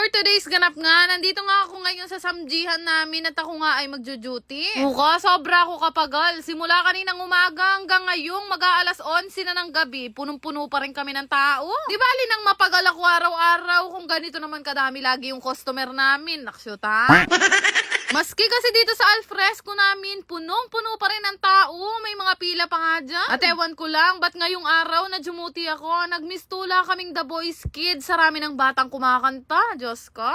For today's ganap nga, nandito nga ako ngayon sa samjihan namin at ako nga ay magjo-duty. Muka, sobra ako kapagal. Simula kaninang umaga hanggang ngayong mag-aalas 11 na ng gabi, punong-puno pa rin kami ng tao. Di ba nang mapagal ako araw-araw kung ganito naman kadami lagi yung customer namin. Naksyuta. Maski kasi dito sa alfresco namin, punong-puno pa rin ang tao. May mga pila pa nga dyan. At ewan ko lang, ba't ngayong araw na jumuti ako, nagmistula kaming The Boys Kids sa rami ng batang kumakanta. Diyos ko.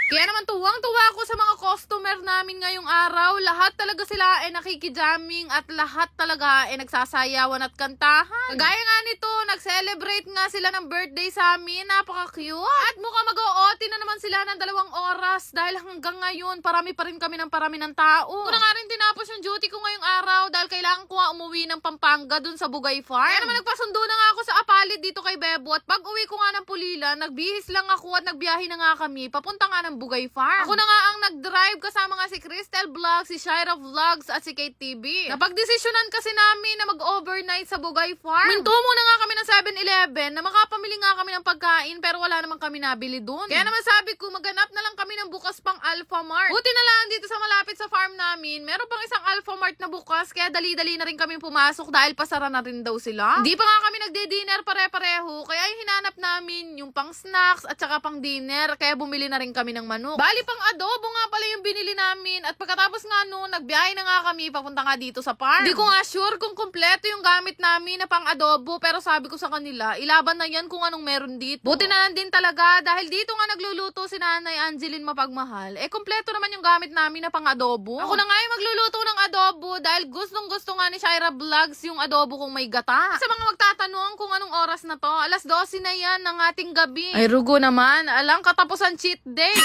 Kaya naman tuwang-tuwa ako sa mga customer namin ngayong araw. Lahat talaga sila ay nakikijamming at lahat talaga ay nagsasayawan at kantahan. Kagaya nga nito, nag-celebrate nga sila ng birthday sa amin. Napaka-cute. At mukhang mag-o-OT na naman sila ng 2 oras dahil hanggang ngayon parami pa rin kami ng parami ng tao. Ko na nga rin tinapos yung duty ko ngayong araw dahil kailangan ko nga umuwi ng Pampanga dun sa Bugay Farm. Kaya naman nagpasundo na nga ako sa Apalit dito kay Bebo at pag uwi ko nga ng Pulilan, nagbihis lang ako at nagbiyahe na nga kami papunta nga ng Bugay Farm. Ako na nga ang nag-drive kasama nga si Crystal Vlogs, si Shira Vlogs at si Kate TV. Napagdesisyonan kasi namin na mag-overnight sa Bugay Farm. Minto muna nga kami ng 7-Eleven na makapamili nga kami ng pagkain pero wala naman kami nabili dun. Kaya naman sabi ko maghanap na lang kami ng bukas pang Alpha Mart. Buti na lang dito sa malapit sa farm namin, meron pang isang Alpha Mart na bukas kaya dali-dali na rin kami pumasok dahil pasara na rin daw sila. Hindi pa nga kami nagde-dinner pare-pareho kaya yung hinanap namin yung pang snacks at saka pang dinner kaya bumili na rin kami ng manok. Bali pang adobo nga pala yung binili namin at pagkatapos nga noon, nagbiyahe na nga kami papunta nga dito sa farm. Hindi ko nga sure kung kumpleto yung gamit namin na pang adobo pero sabi ko sa kanila, ilaban na yan kung anong meron dito. Buti na lang din talaga dahil dito nga nagluluto si Nanay Angeline Mapagmahal. Kumpleto naman yung gamit namin na pang adobo. Ako na nga yung magluluto ng adobo dahil gustong-gusto nga ni Shira Vlogs yung adobo kung may gata. Sa mga magtatanong kung anong oras na to, alas 12 na yan ng ating gabi. Ay rugo naman, alang katapusan cheat day.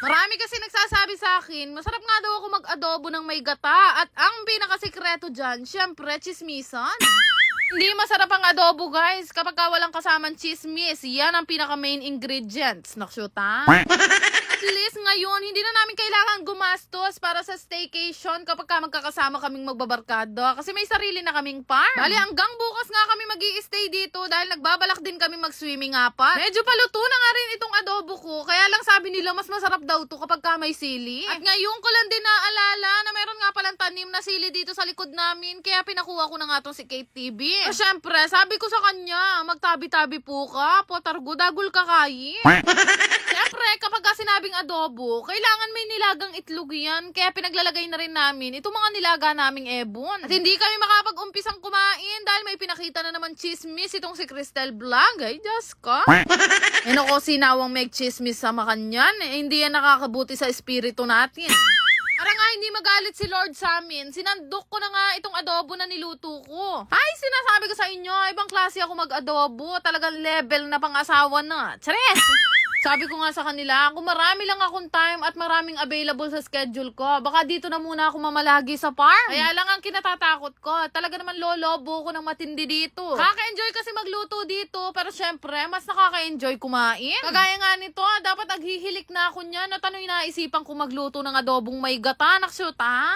Marami kasi nagsasabi sa akin, masarap nga daw ako mag-adobo ng may gata. At ang pinakasikreto dyan, syempre, chismisan. Hindi masarap ang adobo, guys. Kapag walang kasamang chismis, yan ang pinaka-main ingredients. Naksyuta? At least ngayon, hindi na namin kailangan gumastos para sa staycation kapag magkakasama kaming magbabarkada. Kasi may sarili na kaming farm. Bali, hanggang bukas nga kami mag-i-stay dito dahil nagbabalak din kami mag-swimming apat. Medyo paluto na nga rin itong adobo ko. Kaya lang sabi nila, mas masarap daw to kapag may sili. At ngayon ko lang din naalala na meron nga palang tanim na sili dito sa likod namin. Kaya pinakuha ko na nga tong si Kate TV. So, syempre, sabi ko sa kanya, magtabi-tabi po ka. Potargo, dagul ka kayi. Syempre, kapag sinabing adobo, kailangan may nilagang itlog yan. Kaya pinaglalagay na rin namin itong mga nilaga naming ebon. At hindi kami makapag-umpisang kumain dahil may pinakita na naman chismis itong si Crystal Vlog. Ay, Diyos ko. Ako sinawang may chismis sa makanyan. Hindi yan nakakabuti sa espiritu natin. Para nga hindi magalit si Lord sa amin, sinandok ko na nga itong adobo na niluto ko. Ay, sinasabi ko sa inyo, ibang klase ako mag-adobo. Talagang level na pang-asawa na. Chares! Sabi ko nga sa kanila, kung marami lang akong time at maraming available sa schedule ko, baka dito na muna ako mamalagi sa farm. Kaya lang ang kinatatakot ko, talaga naman lolobo ko ng matindi dito. Kaka-enjoy kasi magluto dito, pero syempre, mas nakaka-enjoy kumain. Kagaya nga nito, dapat naghihilik na ako niyan at ano yung naisipan ko magluto ng adobong may gata, naksyuta.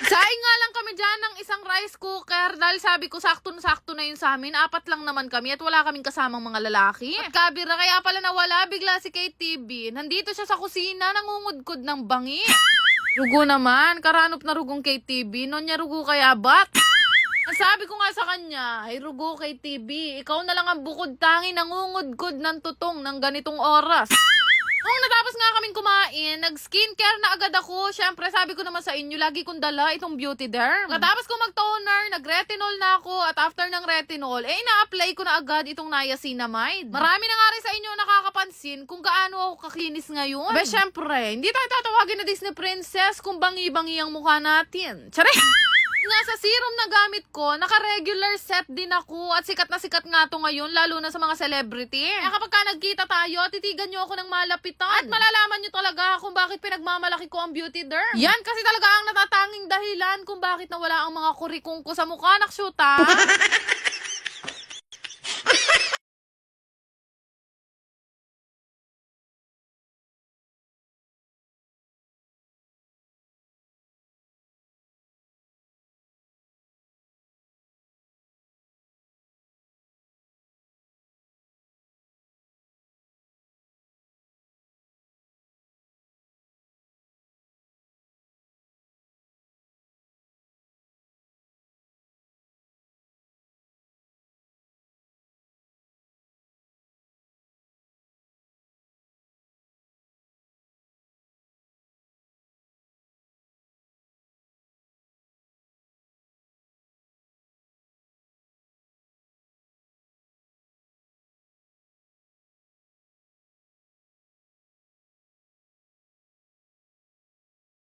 Saing nga lang kami dyan ng isang rice cooker dahil sabi ko sakto na yun sa amin, 4 lang naman kami at wala kaming kasamang mga lalaki. At kabira, kaya pala nawala bigla si Kate TV. Nandito siya sa kusina, nangungudkod ng bangi. Rugo naman, karanop na rugong Kate TV. Noon niya rugo kaya bat? Sabi ko nga sa kanya, ay rugo Kate TV, ikaw na lang ang bukod tangi nangungudkod ng tutong ng ganitong oras. Nung natapos nga kaming kumain, nag-skincare na agad ako. Syempre, sabi ko naman sa inyo, lagi kong dala itong Beauty Derm. Katapos ko mag-toner, nag-retinol na ako. At after ng retinol, ina-apply ko na agad itong niacinamide. Marami na nga rin sa inyo nakakapansin kung gaano ako kakinis ngayon. Ba, syempre, hindi tayo tatawagin na Disney Princess kung bangi-bangi ang mukha natin. Tsare! Nga sa serum na gamit ko, naka-regular set din ako at sikat nga to ngayon, lalo na sa mga celebrity. Kaya kapag nagkita tayo, titigan nyo ako ng malapitan. At malalaman nyo talaga kung bakit pinagmamalaki ko ang Beauty Derm. Yan kasi talaga ang natatanging dahilan kung bakit nawala ang mga kurikong ko sa mukha, naksyuta.